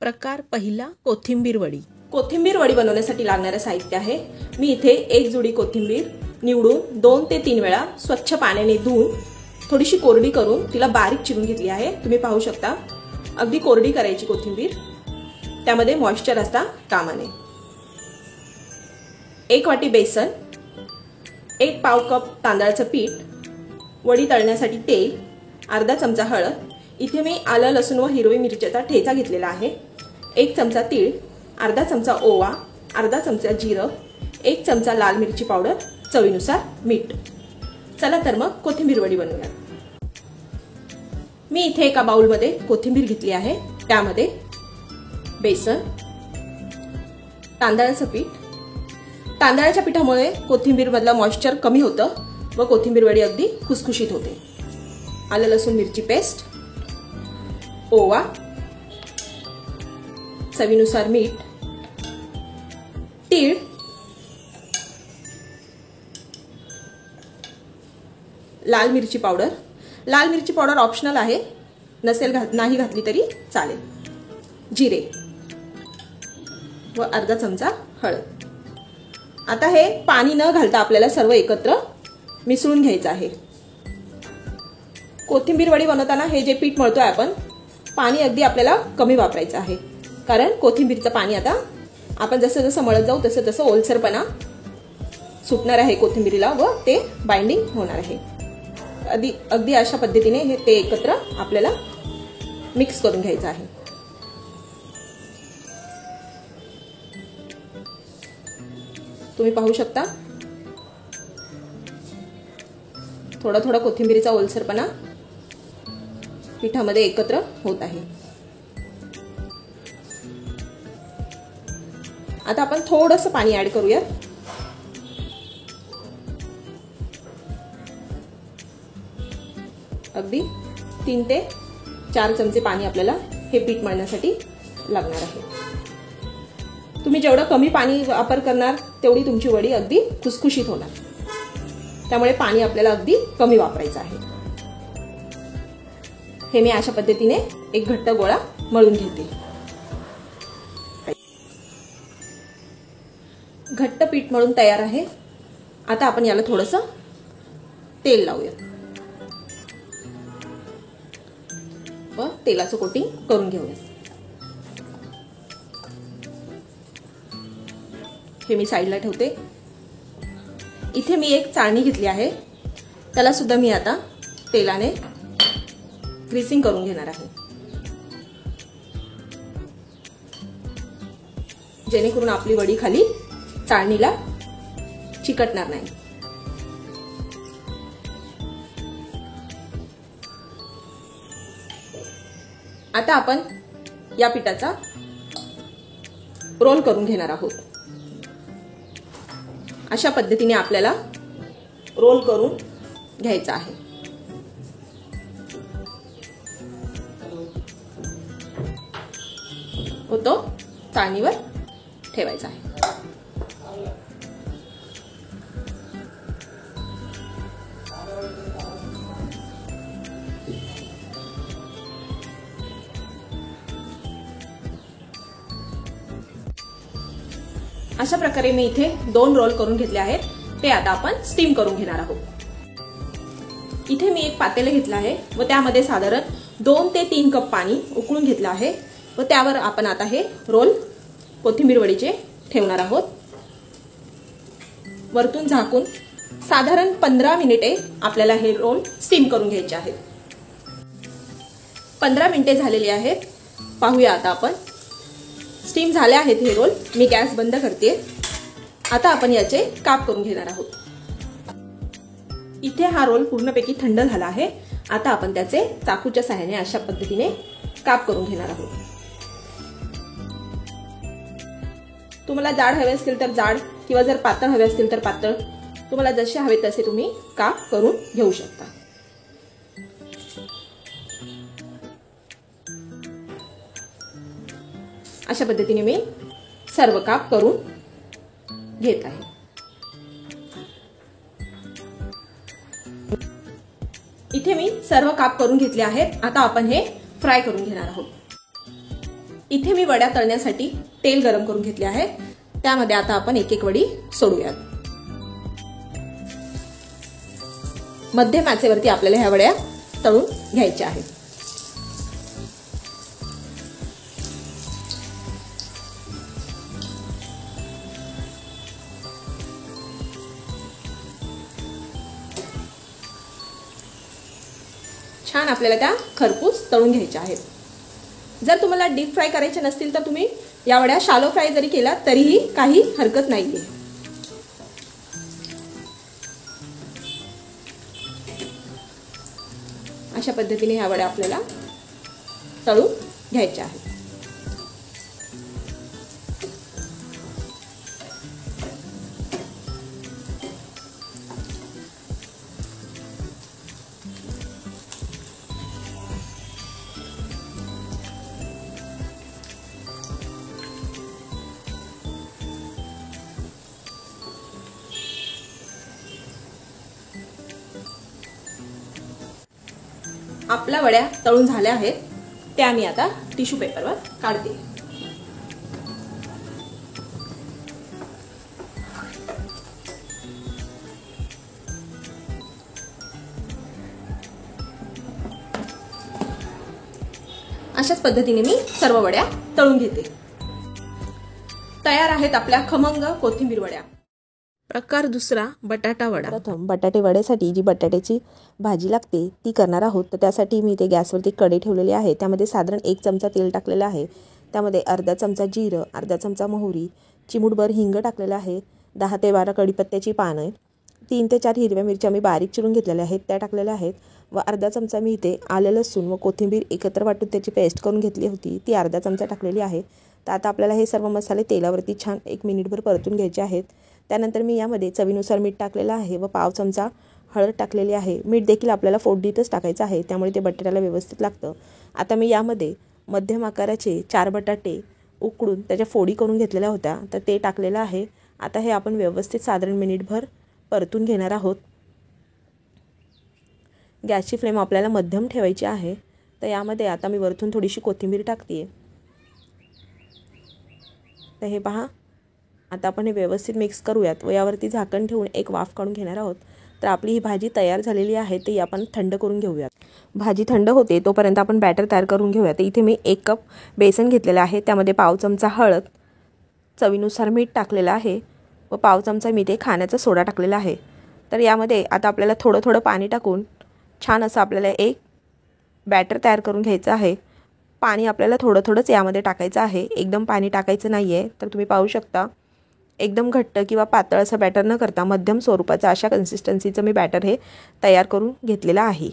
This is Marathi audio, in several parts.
प्रकार पहिला, कोथिंबीर वडी। कोथिंबीर वडी बनवण्यासाठी लागणारे साहित्य आहे। मी इथे एक जुडी कोथिंबीर निवडून 2 ते 3 वेळा स्वच्छ पाण्याने धुवून थोडीशी कोरडी करून तिला बारीक चिरून घेतली आहे। तुम्ही पाहू शकता अगदी कोरडी करायची कोथिंबीर, त्यामध्ये मॉइश्चर असता कामा नये। 1 वाटी बेसन, 1 पाव कप तांदळाचं पीठ, वडी तळण्यासाठी तेल, अर्धा चमचा हळद, इथे मी आलं लसूण व हिरवी मिरचीचा ठेचा घेतलेला आहे, 1 चमचा तीळ, अर्धा चमचा ओवा, अर्धा चमचा जिरं, 1 चमचा लाल मिरची पावडर, चवीनुसार मीठ। चला तर मग कोथिंबीर वडी बनवूया। मी इथे एका बाउल मध्ये कोथिंबीर घेतली आहे, त्यामध्ये बेसन, तांदळाचं पीठ, तांदळाच्या पिठामुळे कोथिंबीर मधला मॉइश्चर कमी होतं व कोथिंबीर वडी अगदी खुसखुशीत होते। आलं लसूण मिरची पेस्ट, ओवा, चवीनुसार मीठ, तीळ, लाल मिरची पावडर, लाल मिरची पावडर ऑप्शनल आहे, नसेल नाही घातली तरी चालेल, जिरे व अर्धा चमचा हळद। आता हे पाणी न घालता आपल्याला सर्व एकत्र मिसळून घ्यायचं आहे। कोथिंबीर वडी बनवताना हे जे पीठ मळतोय आपण, पाणी अगदी आपल्याला कमी वापरायचं आहे, कारण कोथिंबीरचं पाणी आता आपण जसं जसं मळत जाऊ तसं तसं ओलसरपणा सुटणार आहे कोथिंबीरीला व ते बाइंडिंग होणार आहे। अगदी अशा पद्धतीने हे ते एकत्र आपल्याला मिक्स करून घ्यायचं आहे। तुम्ही पाहू शकता थोडा थोडा कोथिंबीरीचा ओलसरपणा पिठामध्ये एकत्र होत आहे। आता आपण थोडंसं पाणी ऍड करूया। अगदी 3 ते 4 चमचे पाणी आपल्याला हे पीठ मळण्यासाठी लागणार आहे। तुम्ही जेवढं कमी पाणी वापर करणार तेवढी तुमची वडी अगदी खुसखुशीत होणार, त्यामुळे पाणी आपल्याला अगदी कमी वापरायचं आहे। हे मी अशा पद्धतीने एक घट्ट गोळा मळून घेते। घट्ट पीठ मळून तयार आहे। आता आपण याला थोडंसं तेल लावूया व तेलाचं कोटिंग करून घेऊया। हे मी साईडला ठेवते। इथे मी एक चाळणी घेतली आहे, त्याला सुद्धा मी आता तेलाने ग्रीसिंग करून घेणार आहे, जेणेकरून आपली वडी खाली चाळणीला चिकटणार नाही। आता आपण या पिठाचा रोल करून घेणार आहोत। अशा पद्धतीने आपल्याला रोल करून घ्यायचा आहे। तो चाळणीवर ठेवायचा आहे। अशा प्रकारे मी इथे 2 रोल करून घेतले आहेत, ते आता आपण स्टीम करून घेणार आहोत। इथे मी एक पातेले घेतलं आहे व त्यामध्ये साधारण 2 ते 3 कप पाणी उकळून घेतलं आहे व त्यावर आपण आता हे रोल कोथिंबीर वडीचे ठेवणार आहोत। वरतून झाकून साधारण 15 मिनिटे आपल्याला हे रोल स्टीम करून घ्यायचे आहेत। 15 मिनिटे झालेली आहेत, पाहूया आता आपण। स्टीम झाले आहेत हे रोल। मी गॅस बंद करते। आता आपण याचे काप करून घेणार आहोत। इथे हा रोल पूर्णपैकी थंड झाला आहे। आता आपण त्याचे चाकूच्या सहाय्याने अशा पद्धतीने काप करून घेणार आहोत। तुम्हाला जाड हवे असतील तर जाड, किंवा जर पातळ हवे असतील तर पातळ, तुम्हाला जसे हवे तसे तुम्ही काप करून घेऊ शकता। अशा पद्धतीने मी सर्व काप करून घेत आहे। इथे मी सर्व काप करून घेतले आहेत। आता आपण हे फ्राय करून घेणार आहोत। इथे मी वड्या तळण्यासाठी तेल गरम करून घेतले आहे। त्यामध्ये आता आपण एक एक वडी सोडूयात। मध्यम आचेवरती आपल्याला ह्या वड्या तळून घ्यायच्या आहेत। छान आपल्याला त्या खरपूस तळून घ्यायच्या आहेत। जर तुम्हाला डीप फ्राय करायचे नसतील तर तुम्ही या वड्या शॅलो फ्राय जरी केला तरीही काही हरकत नाहीये। अशा पद्धतीने ह्या वड्या आपल्याला तळून घ्यायच्या आहेत। आपल्या वड्या तळून झाल्या आहेत, त्या मी आता टिश्यू पेपरवर काढते। अशाच पद्धतीने मी सर्व वड्या तळून घेते। तयार आहेत आपल्या खमंग कोथिंबीर वड्या। प्रकार दुसरा, बटाटा वडा। प्रथम बटाटे वड्यासाठी जी बटाट्याची भाजी लागते ती करणार आहोत। तर त्यासाठी मी इथे गॅसवरती कढई ठेवलेली आहे। त्यामध्ये साधारण 1 चमचा तेल टाकलेलं आहे। त्यामध्ये अर्धा चमचा जिरं, अर्धा चमचा मोहरी, चिमूटभर हिंग टाकलेलं आहे, 10 ते 12 कढीपत्त्याची पानं, 3 ते 4 हिरव्या मिरच्या मी बारीक चिरून घेतलेल्या आहेत त्या टाकलेल्या आहेत व अर्धा चमचा मी इथे आलं लसूण व कोथिंबीर एकत्र वाटून त्याची पेस्ट करून घेतली होती, ती अर्धा चमचा टाकलेली आहे। तर आता आपल्याला हे सर्व मसाले तेलावरती छान 1 मिनिटभर परतून घ्यायचे आहेत। त्यानंतर मी यामध्ये चवीनुसार मीठ टाकलेलं आहे व पाव चमचा हळद टाकलेली आहे। मीठ देखील आपल्याला फोडणीतच टाकायचं आहे, त्यामुळे ते बटाट्याला व्यवस्थित लागतं। आता मी यामध्ये मध्यम आकाराचे 4 बटाटे उकडून त्याच्या फोडी करून घेतलेल्या होत्या, तर ते टाकलेलं आहे। आता हे आपण व्यवस्थित साधारण मिनिटभर परतून घेणार आहोत। गॅसची फ्लेम आपल्याला मध्यम ठेवायची आहे। तर यामध्ये आता मी वरतून थोडीशी कोथिंबीर टाकते। तर हे पहा, आता आपण हे व्यवस्थित मिक्स करूयात व यावरती झाकण ठेवून एक वाफ काढून घेणार आहोत। तर आपली ही भाजी तयार झालेली आहे, ती आपण थंड करून घेऊयात। भाजी थंड होते तोपर्यंत आपण बॅटर तयार करून घेऊयात। इथे मी 1 कप बेसन घेतलेलं आहे, त्यामध्ये पाव चमचा हळद, चवीनुसार मीठ टाकलेलं आहे व पाव चमचा मी इथे खाण्याचा सोडा टाकलेला आहे। तर यामध्ये आता आपल्याला थोडं थोडं पाणी टाकून छान असं आपल्याला एक बॅटर तयार करून घ्यायचं आहे। पाणी आपल्याला थोडं थोडंच यामध्ये टाकायचं आहे, एकदम पाणी टाकायचं नाही आहे। तर तुम्ही पाहू शकता एकदम घट्ट किंवा पातळ असं बॅटर न करता मध्यम स्वरूपाचं अशा कन्सिस्टन्सीचं मी बॅटर हे तयार करून घेतलेलं आहे।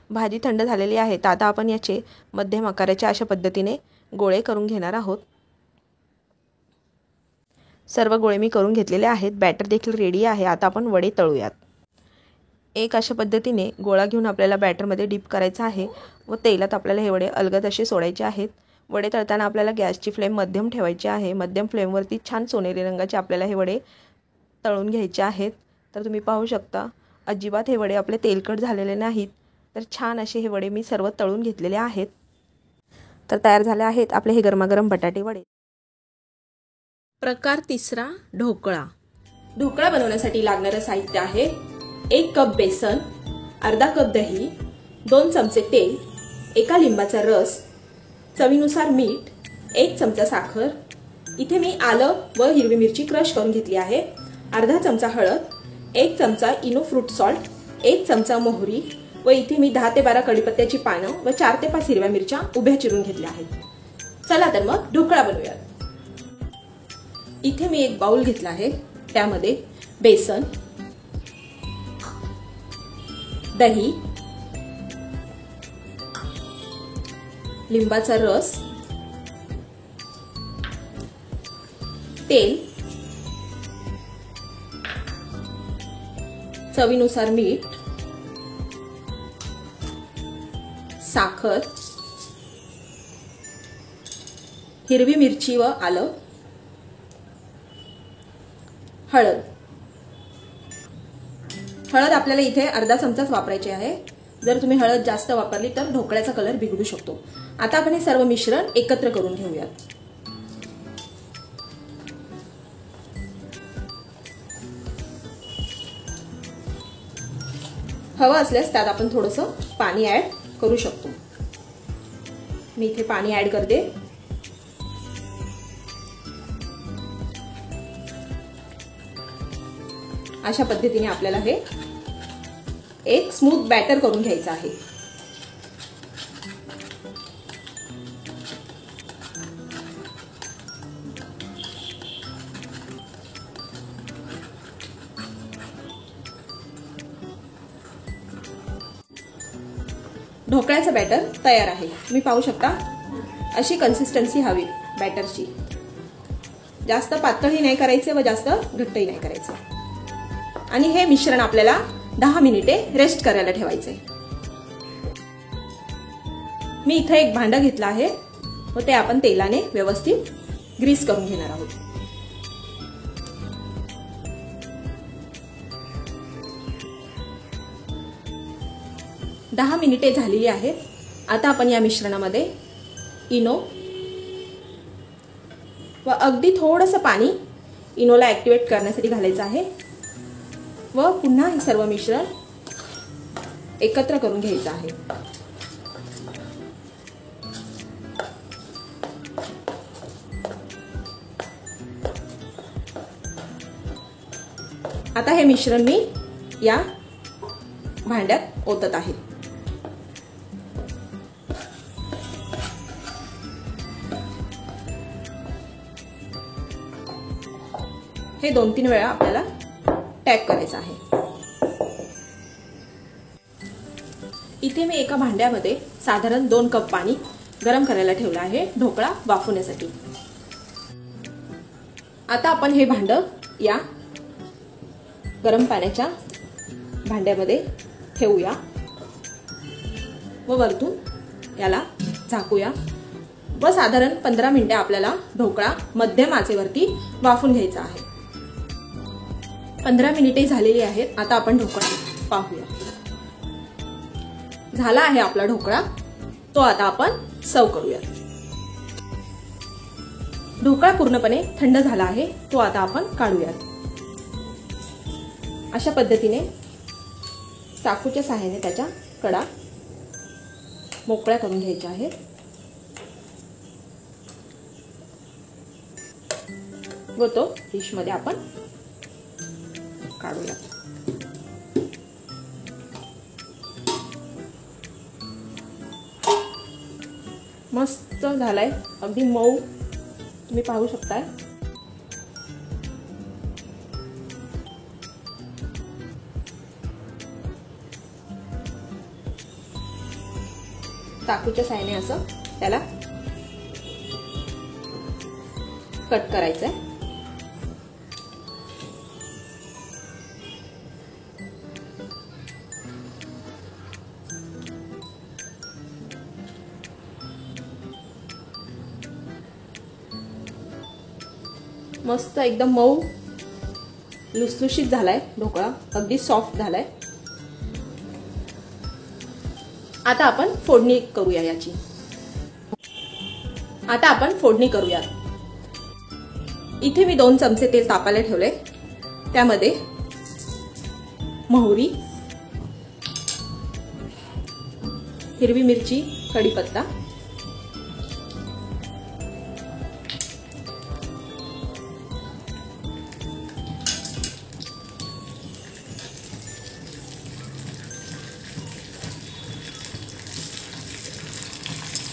भाजी थंड झालेली आहे, तर आता आपण याचे मध्यम आकाराचे अशा पद्धतीने गोळे करून घेणार आहोत। सर्व गोळे मी करून घेतलेले आहेत, बॅटर देखील रेडी आहे। आता आपण वडे तळूयात। एक अशा पद्धतीने गोळा घेऊन आपल्याला बॅटरमध्ये डीप करायचं आहे व तेलात आपल्याला हे वडे अलगद असे सोडायचे आहेत। वडे तळताना आपल्याला गॅसची फ्लेम मध्यम ठेवायची आहे। मध्यम फ्लेमवरती छान सोनेरी रंगाचे आपल्याला हे वडे तळून घ्यायचे आहेत। तर तुम्ही पाहू शकता अजिबात हे वडे आपले तेलकट झालेले नाहीत, तर छान असे हे वडे मी सर्व तळून घेतलेले आहेत। तर तयार झाले आहेत आपले हे गरमागरम बटाटे वडे। प्रकार तिसरा, ढोकळा। ढोकळा बनवण्यासाठी लागणारे साहित्य आहे 1 कप बेसन, अर्धा कप दही, 2 चमचे तेल, 1 लिंबाचा रस, चवीनुसार मीठ, 1 चमचा साखर, इथे मी आलं व हिरवी मिरची क्रश करून घेतली आहे, अर्धा चमचा हळद, 1 चमचा इनो फ्रूट सॉल्ट, 1 चमचा मोहरी व इथे मी 10 ते 12 कढीपत्त्याची पानं व 4 ते 5 हिरव्या मिरच्या उभ्या चिरून घेतल्या आहेत। चला तर मग ढोकळा बनवूया। इथे मी एक बाउल घेतला आहे, त्यामध्ये बेसन, दही, लिंबाचा रस, तेल, चवीनुसार मीठ, साखर, हिरवी मिरची व आलं, हळद। हळद आपल्याला इथे अर्धा चमचाच वापरायची आहे। जर तुम्ही हळद जास्त वापरली तर ढोकळ्याचा कलर बिघडू शकतो। आता आपण हे सर्व मिश्रण एकत्र करून घेऊयात. हवं असल्यास त्यात आपण थोडंसं पाणी ऍड करू शकतो. मी इथे पाणी ऍड करते. अशा पद्धतीने आपल्याला हे एक स्मूथ बॅटर करून घ्यायचं आहे. ढोकळ्याचं बॅटर तयार आहे. तुम्ही पाहू शकता अशी कन्सिस्टन्सी हवी बॅटरची. जास्त पातळही नाही करायचे व जास्त घट्टही नाही करायचे. आणि हे मिश्रण आपल्याला 10 मिनिटे रेस्ट करायला ठेवायचे. मी इथे एक भांडं घेतलं आहे व ते आपण तेलाने व्यवस्थित ग्रीस करून घेणार आहोत. दहा मिनिटे झालेली आहेत. आता आपण या मिश्रणामध्ये इनो व अगदी थोडंसं पाणी इनोला ऍक्टिव्हेट करण्यासाठी घालायचं आहे व पुन्हा हे सर्व मिश्रण एकत्र करून घ्यायचं आहे. आता हे मिश्रण मी या भांड्यात ओतत आहे. हे 2-3 वेळा आपल्याला टॅप करायचं आहे. इथे मी एका भांड्यामध्ये साधारण 2 कप पाणी गरम करायला ठेवलं आहे ढोकळा वाफवण्यासाठी. आता आपण हे भांडं या गरम पाण्याच्या भांड्यामध्ये ठेवूया व वरतून याला झाकूया व साधारण 15 मिनिटे आपल्याला ढोकळा मध्यम आचेवरती वाफून घ्यायचा आहे. 15 मिनिटे झालेली आहेत. आता आपण ढोकळा पाहूया. झाला आहे आपला ढोकळा. तो आता आपण सर्व करूया. ढोकळा पूर्णपणे थंड झाला आहे. तो आता आपण काढूयात. अशा पद्धतीने चाकूच्या सहाय्याने त्याच्या कडा मोकळ्या करून घ्यायच्या आहेत व तो डिशमध्ये आपण काढूया. मस्त झालाय. अगदी मऊ तुम्ही पाहू शकताय. चाकूच्या साहाय्याने असं त्याला कट करायचंय. मस्त एकदम मऊ लुसलुशीत झालाय ढोकळा. अगदी सॉफ्ट झालाय. आता आपण फोडणी करूया याची. आता आपण फोडणी करूया. इथे मी 2 चमचे तेल तापायला ठेवले. त्यामध्ये मोहरी, हिरवी मिरची, कढीपत्ता,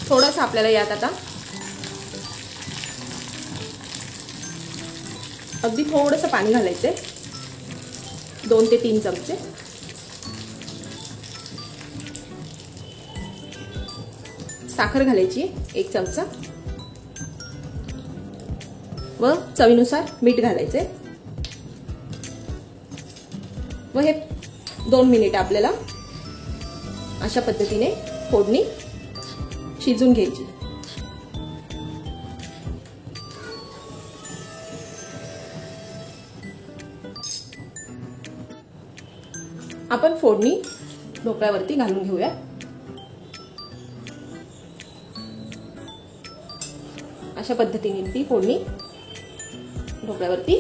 थोडंसं आपल्याला यात आता अगदी थोडंसं पाणी घालायचंय. 2 ते 3 चमचे. साखर घालायची 1 चमचा व चवीनुसार मीठ घालायचंय व हे 2 मिनिट आपल्याला अशा पद्धतीने फोडणी शिजून घ्यायची. आपण फोडणी ढोकळ्यावरती घालून घेऊया. अशा पद्धतीने ती फोडणी ढोकळ्यावरती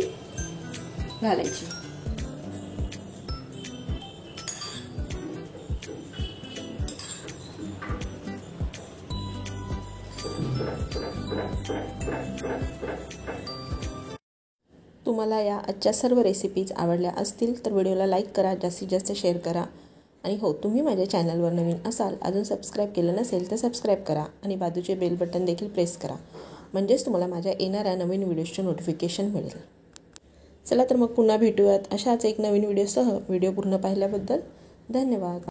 घालायची. तुम्हाला या आजच्या सर्व रेसिपीज आवडल्या असतील तर व्हिडिओला लाईक करा, जास्तीत जास्त शेअर करा. आणि हो, तुम्ही माझ्या चॅनलवर नवीन असाल, अजून सबस्क्राईब केलं नसेल तर सबस्क्राईब करा आणि बाजूचे बेल बटन देखील प्रेस करा, म्हणजेच तुम्हाला माझ्या येणाऱ्या नवीन व्हिडिओजचे नोटिफिकेशन मिळेल. चला तर मग पुन्हा भेटूयात अशाच एक नवीन व्हिडिओसह. व्हिडिओ पूर्ण पाहिल्याबद्दल धन्यवाद.